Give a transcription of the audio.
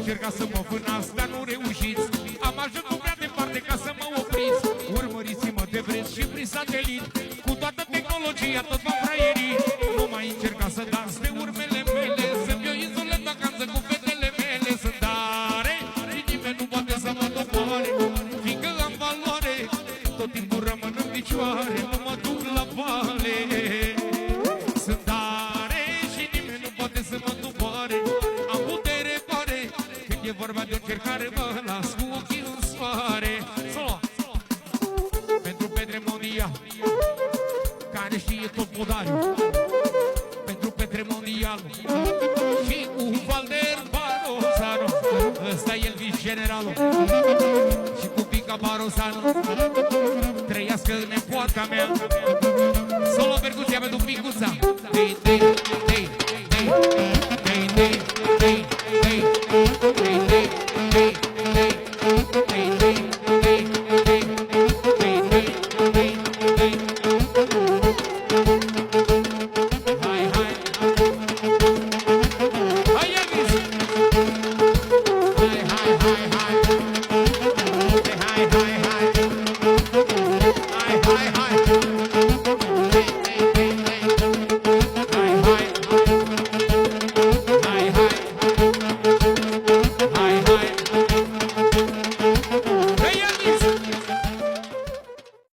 încercați să mă vânați, dar nu reușiți. Am ajuns prea departe ca să mă opriți. Urmăriți-mă de vreți și prin satelit. Cu toată tehnologia tot v-am fraierit. Nu mai încercați să dați pe urmele mele. Să-mi iau izole în vacanță cu fetele mele. Sunt tare și nimeni nu poate să mă doboare, fiindcă am valoare. Tot timpul rămân în picioare, nu mă duc la vale. Sunt tare și nimeni nu poate să mă doboare. Am putere mare, când e vorba de o încercare, mă las cu ochii în soare. Pentru Petre Mondial, care știe tot podariul. Pentru Petre Mondial și cu Valder Barosanu, ăsta e Elvis Generalul. Și cu Pica Barosanu, trăiască nepoata mea. Solo percuția pentru Picuța. Dei, dei, dei, dei, dei, dei, dei, dei,